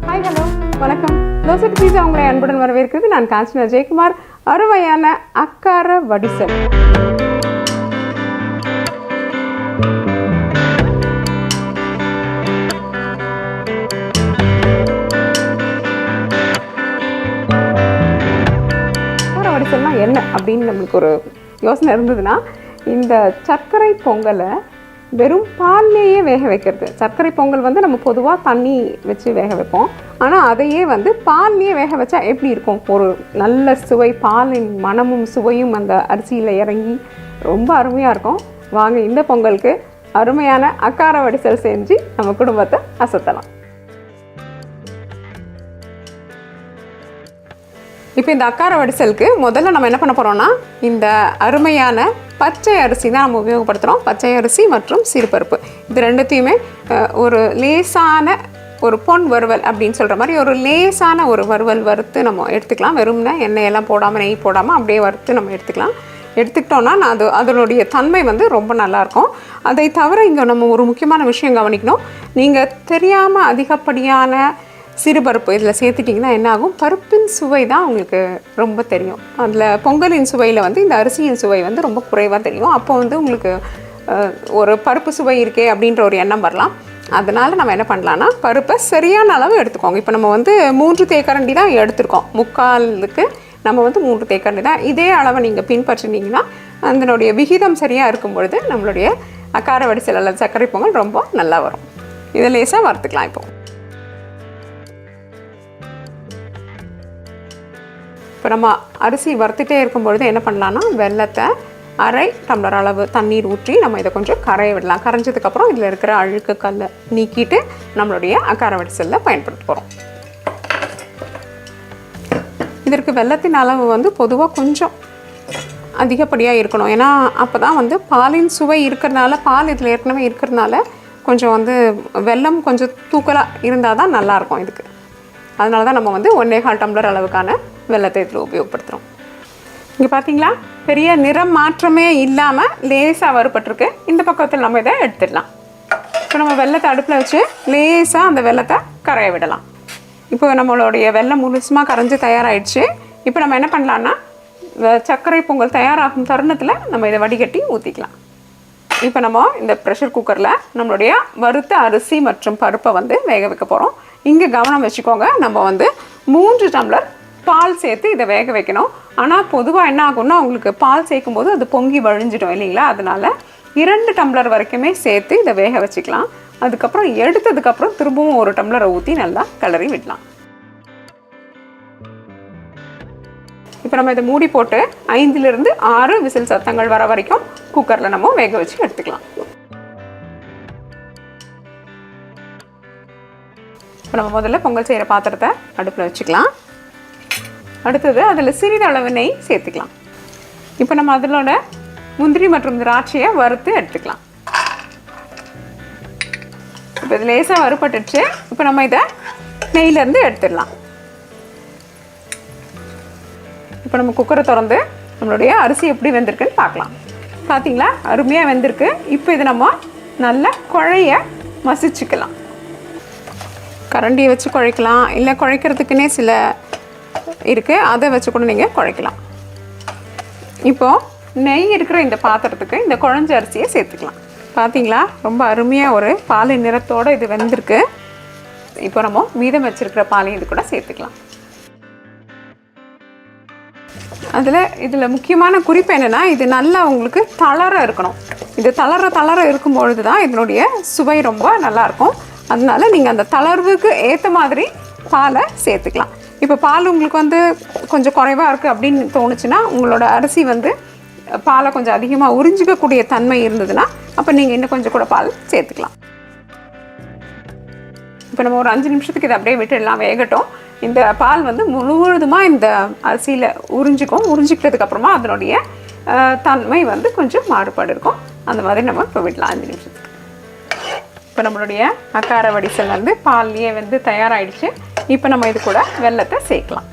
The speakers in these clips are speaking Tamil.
ஹாய் ஹலோ வணக்கம். தோசைபீஸா உங்களை அன்புடன் வரவேற்கிறது. நான் காஞ்சனா ஜெயக்குமார். அருமையான அக்காரவடிசல். அக்காரவடிசல்னா என்ன அப்படின்னு நம்மளுக்கு ஒரு யோசனை இருந்ததுன்னா, இந்த சர்க்கரை பொங்கலை வெறும் பால்லையே வேக வைக்கிறது. சர்க்கரை பொங்கல் வந்து நம்ம பொதுவாக தண்ணி வச்சு வேக வைப்போம். ஆனால் அதையே வந்து பால்லையே வேக வச்சா எப்படி இருக்கும்? ஒரு நல்ல சுவை, பாலின் மனமும் சுவையும் அந்த அரிசியில் இறங்கி ரொம்ப அருமையாக இருக்கும். வாங்க இந்த பொங்கலுக்கு அருமையான அக்காரவடிசல் செஞ்சு நம்ம குடும்பத்தை அசத்தலாம். இப்போ இந்த அக்காரவடிசலுக்கு முதல்ல நம்ம என்ன பண்ண போகிறோம்னா, இந்த அருமையான பச்சை அரிசி தான் நம்ம உபயோகப்படுத்துகிறோம். பச்சை அரிசி மற்றும் சிறுபருப்பு இது ரெண்டுத்தையுமே ஒரு லேசான ஒரு பொன் வறுவல் அப்படின்னு சொல்கிற மாதிரி ஒரு லேசான ஒரு வறுவல் வறுத்து நம்ம எடுத்துக்கலாம். வெறும்னா எண்ணெயெல்லாம் போடாமல் நெய் போடாமல் அப்படியே வறுத்து நம்ம எடுத்துக்கலாம். எடுத்துக்கிட்டோன்னா அதனுடைய தன்மை வந்து ரொம்ப நல்லாயிருக்கும். அதை தவிர இங்கே நம்ம ஒரு முக்கியமான விஷயம் கவனிக்கணும். நீங்கள் தெரியாமல் அதிகப்படியான சிறுபருப்பு இதில் சேர்த்துட்டிங்கன்னா என்ன ஆகும்? பருப்பின் சுவை தான் உங்களுக்கு ரொம்ப தெரியும். அதில் பொங்கலின் சுவையில் வந்து இந்த அரிசியின் சுவை வந்து ரொம்ப குறைவாக தெரியும். அப்போ வந்து உங்களுக்கு ஒரு பருப்பு சுவை இருக்கே அப்படின்ற ஒரு எண்ணம் வரலாம். அதனால் நம்ம என்ன பண்ணலான்னா, பருப்பை சரியான அளவு எடுத்துக்கோங்க. இப்போ நம்ம வந்து 3 தேக்கரண்டி தான் எடுத்துருக்கோம். முக்காலுக்கு நம்ம வந்து 3 தேக்கரண்டி தான். இதே அளவை நீங்கள் பின்பற்றினீங்கன்னா அதனுடைய விகிதம் சரியாக இருக்கும் பொழுது நம்மளுடைய அக்காரவடிசல் அல்லது சர்க்கரை பொங்கல் ரொம்ப நல்லா வரும். இதை லேசாக வறுத்துக்கலாம். இப்போ நம்ம அரிசி வறுத்துட்டே இருக்கும் பொழுது என்ன பண்ணலான்னா, வெல்லத்தை 1/2 டம்ளர் அளவு தண்ணீர் ஊற்றி நம்ம இதை கொஞ்சம் கரைய விடலாம். கரைஞ்சதுக்கப்புறம் இதில் இருக்கிற அழுக்கு கல்லை நீக்கிட்டு நம்மளுடைய அக்காரவடிசலில் பயன்படுத்த போகிறோம். இதற்கு வெல்லத்தின் அளவு வந்து பொதுவாக கொஞ்சம் அதிகப்படியாக இருக்கணும். ஏன்னா அப்போ தான் வந்து பாலின் சுவை இருக்கிறதுனால, பால் இதில் ஏற்கனவே இருக்கிறதுனால கொஞ்சம் வந்து வெல்லம் கொஞ்சம் தூக்கலாக இருந்தால் தான் நல்லாயிருக்கும் இதுக்கு. அதனால தான் நம்ம வந்து 1.25 டம்ளர் அளவுக்கான வெல்லத்தை இதில் உபயோகப்படுத்துகிறோம். இங்கே பார்த்தீங்களா, பெரிய நிறம் மாற்றமே இல்லாமல் லேசாக வறுபட்டிருக்கு. இந்த பக்கத்தில் நம்ம இதை எடுத்துடலாம். இப்போ நம்ம வெல்லத்தை அடுப்பில் வச்சு லேசாக அந்த வெல்லத்தை கரைய விடலாம். இப்போ நம்மளுடைய வெல்லம் முழுசுமாக கரைஞ்சி தயாராகிடுச்சு. இப்போ நம்ம என்ன பண்ணலான்னா, சர்க்கரை பொங்கல் தயாராகும் தருணத்தில் நம்ம இதை வடிகட்டி ஊற்றிக்கலாம். இப்போ நம்ம இந்த ப்ரெஷர் குக்கரில் நம்மளுடைய வறுத்த அரிசி மற்றும் பருப்பை வந்து வேக வைக்க போகிறோம். இங்கே கவனம் வச்சுக்கோங்க, நம்ம வந்து 3 டம்ளர் பால் சேர்த்து இதை வேக வைக்கணும். ஆனால் பொதுவாக என்ன ஆகும்னா, உங்களுக்கு பால் சேர்க்கும் போது அது பொங்கி வழிஞ்சிடும் இல்லைங்களா? அதனால் 2 டம்ளர் வரைக்குமே சேர்த்து இதை வேக வச்சுக்கலாம். அதுக்கப்புறம் எடுத்ததுக்கப்புறம் திரும்பவும் 1 டம்ளரை ஊற்றி நல்லா கிளறி விடலாம். இப்போ நம்ம இதை மூடி போட்டு 5லிருந்து 6 விசில் சத்தங்கள் வர வரைக்கும் குக்கரில் நம்ம வேக வச்சு எடுத்துக்கலாம். இப்போ நம்ம முதல்ல பொங்கல் செய்கிற பாத்திரத்தை அடுப்பில் வச்சுக்கலாம். அடுத்தது அதில் சிறிதளவு நெய் சேர்த்துக்கலாம். இப்போ நம்ம அதிலோட முந்திரி மற்றும் திராட்சையை வறுத்து எடுத்துக்கலாம். இப்போ இது லேசாக வறுபட்டுச்சு. இப்போ நம்ம இதை நெய்யிலேருந்து எடுத்துடலாம். இப்போ நம்ம குக்கரை திறந்து நம்மளுடைய அரிசி எப்படி வெந்திருக்குன்னு பார்க்கலாம். பார்த்தீங்களா, அருமையாக வெந்திருக்கு. இப்போ இது நம்ம நல்லா குழைய மசிச்சுக்கலாம். கரண்டியை வச்சு குழைக்கலாம், இல்லை குழைக்கிறதுக்குன்னே சில இருக்குது, அதை வச்சு கூட நீங்கள் குழைக்கலாம். இப்போது நெய் இருக்கிற இந்த பாத்திரத்துக்கு இந்த குழஞ்ச அரிசியை சேர்த்துக்கலாம். பார்த்தீங்களா, ரொம்ப அருமையாக ஒரு பால் நிறத்தோடு இது வெந்திருக்கு. இப்போ நம்ம மீதம் வச்சுருக்கிற பாலையும் இது கூட சேர்த்துக்கலாம். இதில் முக்கியமான குறிப்பு என்னென்னா, இது நல்லா உங்களுக்கு தளர இருக்கணும். இது தளர இருக்கும்பொழுது தான் இதனுடைய சுவை ரொம்ப நல்லாயிருக்கும். அதனால நீங்கள் அந்த தளர்வுக்கு ஏற்ற மாதிரி பாலை சேர்த்துக்கலாம். இப்போ பால் உங்களுக்கு வந்து கொஞ்சம் குறைவாக இருக்குது அப்படின்னு தோணுச்சுன்னா, உங்களோட அரிசி வந்து பாலை கொஞ்சம் அதிகமாக உறிஞ்சிக்கக்கூடிய தன்மை இருந்ததுன்னா அப்போ நீங்கள் இன்னும் கொஞ்சம் கூட பால் சேர்த்துக்கலாம். இப்போ நம்ம ஒரு 5 நிமிஷத்துக்கு இதை அப்படியே விட்டுடலாம், வேகட்டும். இந்த பால் வந்து முழுவதுமாக இந்த அரிசியில் உறிஞ்சிக்கிட்டதுக்கப்புறமா அதனுடைய தன்மை வந்து கொஞ்சம் மாறுபாடு இருக்கும். அந்த மாதிரி நம்ம இப்போ விடலாம் 5 நிமிஷத்துக்கு. இப்போ நம்மளுடைய அக்காரவடிசல் வந்து பால்லையே வந்து தயாராகிடுச்சு. இப்போ நம்ம இது கூட வெல்லத்தை சேர்க்கலாம்.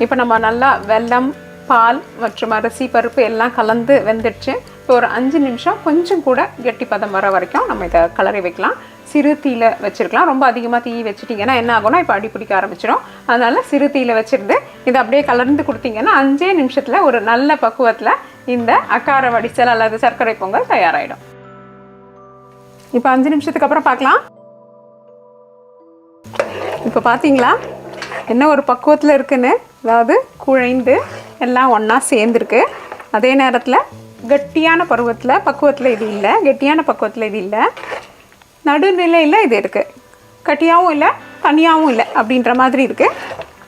இப்போ நம்ம நல்லா வெல்லம், பால் மற்றும் அரிசி பருப்பு எல்லாம் கலந்து வெந்துடுச்சு. இப்போ ஒரு 5 நிமிஷம் கொஞ்சம் கூட கெட்டி பதம் வர வரைக்கும் நம்ம இதை கலரி வைக்கலாம். சிறு தீயில வச்சுருக்கலாம். ரொம்ப அதிகமாக தீ வச்சுட்டிங்கன்னா என்ன ஆகும்னா இப்போ அடி பிடிக்க ஆரம்பிச்சிடும். அதனால் சிறு தீயில வச்சுருந்து இதை அப்படியே கலர்ந்து கொடுத்தீங்கன்னா 5 நிமிஷத்தில் ஒரு நல்ல பக்குவத்தில் இந்த அக்கார வடிசல் அல்லது சர்க்கரை பொங்கல் தயாராகிடும். இப்போ 5 நிமிஷத்துக்கு அப்புறம் பார்க்கலாம். இப்போ பார்த்தீங்களா என்ன ஒரு பக்குவத்தில் இருக்குன்னு, அதாவது குழைந்து எல்லாம் ஒன்றா சேர்ந்துருக்கு. அதே நேரத்தில் கெட்டியான பக்குவத்தில் இது இல்லை, கெட்டியான பக்குவத்தில் இது இல்லை, நடுநிலையில் இது இருக்குது. கட்டியாகவும் இல்லை தனியாகவும் இல்லை அப்படின்ற மாதிரி இருக்குது.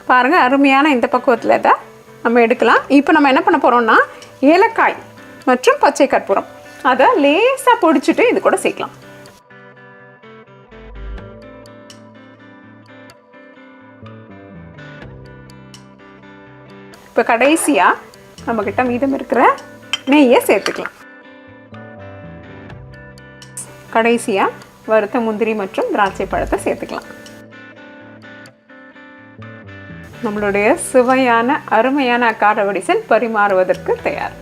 பாருங்கள், அருமையான இந்த பக்குவத்தில் இதை நம்ம எடுக்கலாம். இப்போ நம்ம என்ன பண்ண போகிறோம்னா ஏலக்காய் மற்றும் பச்சை கற்பூரம் அதை லேசாக பொடிச்சிட்டு இது கூட சேர்க்கலாம். இப்போ கடைசியாக நம்மக்கிட்ட மீதம் இருக்கிற நெய்யை சேர்த்துக்கலாம். கடைசியாக வறுத்த முந்திரி மற்றும் திராட்சை பழத்தை சேர்த்துக்கலாம். நம்மளுடைய சுவையான அருமையான அக்கார வடிசல் பரிமாறுவதற்கு தயார்.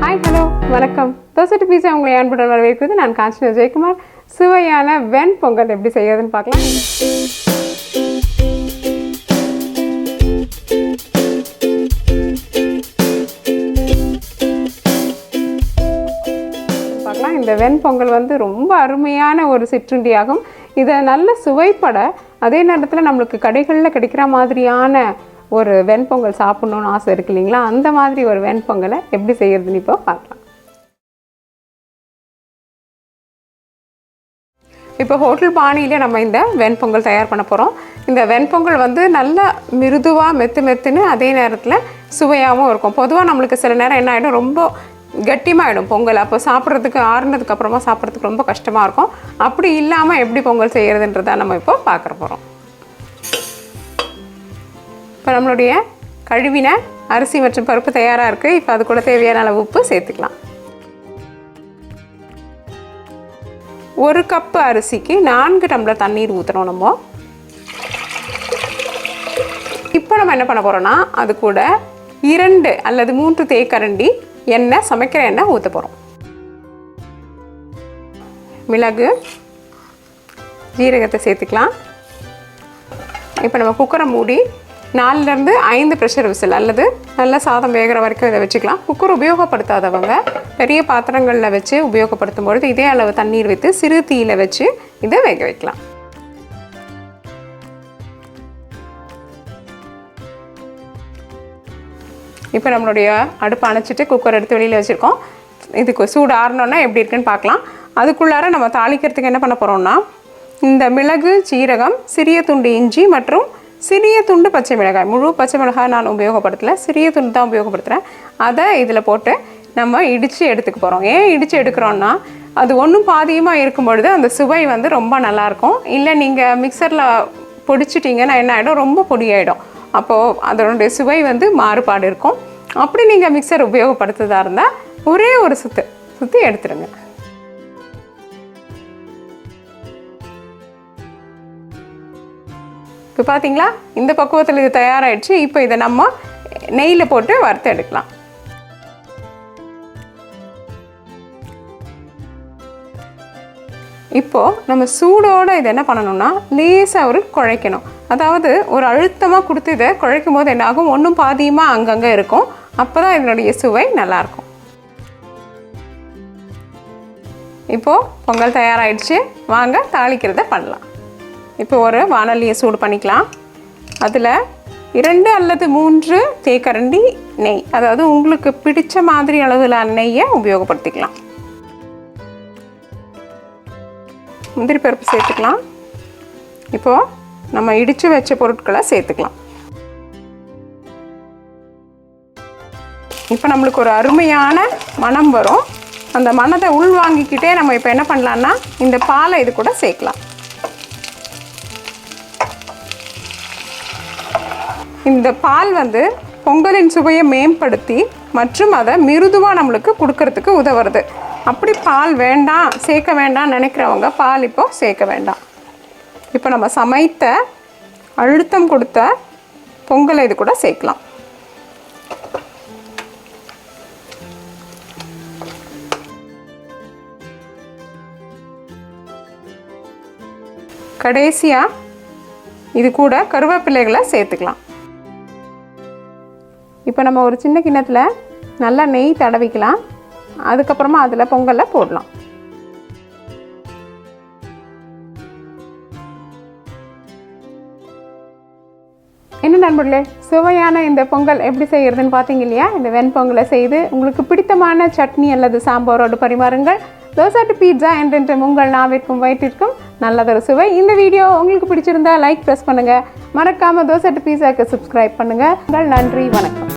ஹாய், ஹலோ, வணக்கம். தோசைபிஸா உங்களை அன்புடன் வரவேற்கிறது. நான் காஞ்சனா ஜெயக்குமார். சுவையான வெண் பொங்கல் எப்படி செய்யறதுன்னு பார்க்கலாம். இந்த வெண் பொங்கல் வந்து ரொம்ப அருமையான ஒரு சிற்றுண்டியாகும். இதை நல்ல சுவைப்பட அதே நேரத்தில் நம்மளுக்கு கடைகளில் கிடைக்கிற மாதிரியான ஒரு வெண்பொங்கல் சாப்பிட்ணுன்னு ஆசை இருக்கு இல்லைங்களா? அந்த மாதிரி ஒரு வெண்பொங்கலை எப்படி செய்யறதுன்னு இப்போ பார்க்கலாம். இப்போ ஹோட்டல் பாணியிலே நம்ம இந்த வெண்பொங்கல் தயார் பண்ண போகிறோம். இந்த வெண்பொங்கல் வந்து நல்லா மிருதுவாக மெத்துன்னு அதே நேரத்தில் சுவையாகவும் இருக்கும். பொதுவாக நம்மளுக்கு சில நேரம் என்ன ஆகிடும், ரொம்ப கட்டிமாகிடும் பொங்கல். அப்போ சாப்பிட்றதுக்கு ஆறுனதுக்கு அப்புறமா சாப்பிட்றதுக்கு ரொம்ப கஷ்டமாக இருக்கும். அப்படி இல்லாமல் எப்படி பொங்கல் செய்கிறதுன்றதை நம்ம இப்போ பார்க்குற போகிறோம். இப்போ நம்மளுடைய கழுவின அரிசி மற்றும் பருப்பு தயாராக இருக்குது. இப்போ அது கூட தேவையான அளவு உப்பு சேர்த்துக்கலாம். 1 கப்பு அரிசிக்கு 4 டம்ளர் தண்ணீர் ஊற்றணும் நம்ம. இப்போ நம்ம என்ன பண்ண போகிறோம்னா அது கூட 2 அல்லது 3 தேக்கரண்டி எண்ணெய், சமைக்கிற எண்ணெய் ஊற்ற போகிறோம். மிளகு, ஜீரகத்தை சேர்த்துக்கலாம். இப்போ நம்ம குக்கரை மூடி 4லேருந்து 5 ப்ரெஷர் விசில் அல்லது நல்ல சாதம் வேகிற வரைக்கும் இதை வச்சுக்கலாம். குக்கர் உபயோகப்படுத்தாதவங்க பெரிய பாத்திரங்களில் வச்சு உபயோகப்படுத்தும் பொழுது இதே அளவு தண்ணீர் வைத்து சிறு தீயில வச்சு இதை வேக வைக்கலாம். இப்போ நம்மளுடைய அடுப்பு அணைச்சிட்டு குக்கர் எடுத்து வெளியில் வச்சுருக்கோம். இதுக்கு சூடு ஆறணுன்னா எப்படி இருக்குன்னு பார்க்கலாம். அதுக்குள்ளார நம்ம தாளிக்கிறதுக்கு என்ன பண்ண போகிறோம்னா இந்த மிளகு, ஜீரகம், சிறிய துண்டு இஞ்சி மற்றும் சிறிய துண்டு பச்சை மிளகாய், முழு பச்சை மிளகாய் நான் உபயோகப்படுத்தலை, சிறிய துண்டு தான் உபயோகப்படுத்துகிறேன். அதை இதில் போட்டு நம்ம இடித்து எடுத்துக்க போகிறோம். ஏன் இடித்து எடுக்கிறோன்னா அது ஒன்றும் பாதியமாக இருக்கும் பொழுது அந்த சுவை வந்து ரொம்ப நல்லாயிருக்கும். இல்லை நீங்கள் மிக்சரில் பொடிச்சிட்டிங்கன்னா என்ன ஆகிடும், ரொம்ப பொடியாயிடும். அப்போது அதனுடைய சுவை வந்து மாறுபாடு இருக்கும். அப்படி நீங்கள் மிக்சர் உபயோகப்படுத்துறதா இருந்தால் ஒரே ஒரு சுற்றி எடுத்துடுங்க. இப்போ பார்த்தீங்களா இந்த பக்குவத்தில் இது தயாராகிடுச்சு. இப்போ இதை நம்ம நெய்யில் போட்டு வறுத்து எடுக்கலாம். இப்போது நம்ம சூடோடு இதை என்ன பண்ணணும்னா லேசாக குழைக்கணும். அதாவது ஒரு அழுத்தமாக கொடுத்து இதை குழைக்கும் போது என்ன ஆகும், ஒன்றும் பாதியமாக அங்கங்கே இருக்கும். அப்போ தான் இதனுடைய சுவை நல்லாயிருக்கும். இப்போது பொங்கல் தயாராகிடுச்சு. வாங்க தாளிக்கிறத பண்ணலாம். இப்போ ஒரு வாணலியை சூடு பண்ணிக்கலாம். அதில் 2 அல்லது 3 தேக்கரண்டி நெய், அதாவது உங்களுக்கு பிடிச்ச மாதிரி அளவில் நெய்யை உபயோகப்படுத்திக்கலாம். முந்திரி பருப்பு சேர்த்துக்கலாம். இப்போது நம்ம இடித்து வச்ச பொருட்களை சேர்த்துக்கலாம். இப்போ நம்மளுக்கு ஒரு அருமையான மணம் வரும். அந்த மணத்தை உள்வாங்கிக்கிட்டே நம்ம இப்போ என்ன பண்ணலான்னா இந்த பாலை இது கூட சேர்க்கலாம். இந்த பால் வந்து பொங்கலின் சுவையை மேம்படுத்தி மற்றும் அதை மிருதுவாக நம்மளுக்கு கொடுக்கறதுக்கு உதவுறது. அப்படி பால் வேண்டாம், சேர்க்க வேண்டாம் நினைக்கிறவங்க பால் இப்போது சேர்க்க வேண்டாம். இப்போ நம்ம சமைத்த அழுத்தம் கொடுத்த பொங்கலை இது கூட சேர்க்கலாம். கடைசியாக இது கூட கருவேப்பிலைகளை சேர்த்துக்கலாம். இப்போ நம்ம ஒரு சின்ன கிண்ணத்தில் நல்லா நெய் தடவிக்கலாம். அதுக்கப்புறமா அதில் பொங்கலை போடலாம். என்ன நண்பர்களே, சுவையான இந்த பொங்கல் எப்படி செய்கிறதுன்னு பார்த்தீங்க இல்லையா? இந்த வெண்பொங்கலை செய்து உங்களுக்கு பிடித்தமான சட்னி அல்லது சாம்பாரோடு பரிமாறுங்கள். தோசாட்டோபிட்சா என்ற உங்கள் நாவிற்கும் வயிற்றிற்கும் நல்லதொரு சுவை. இந்த வீடியோ உங்களுக்கு பிடிச்சிருந்தா லைக் ப்ரெஸ் பண்ணுங்கள். மறக்காமல் தோசாட்டோபிட்சாக்கு சப்ஸ்கிரைப் பண்ணுங்கள். நன்றி, வணக்கம்.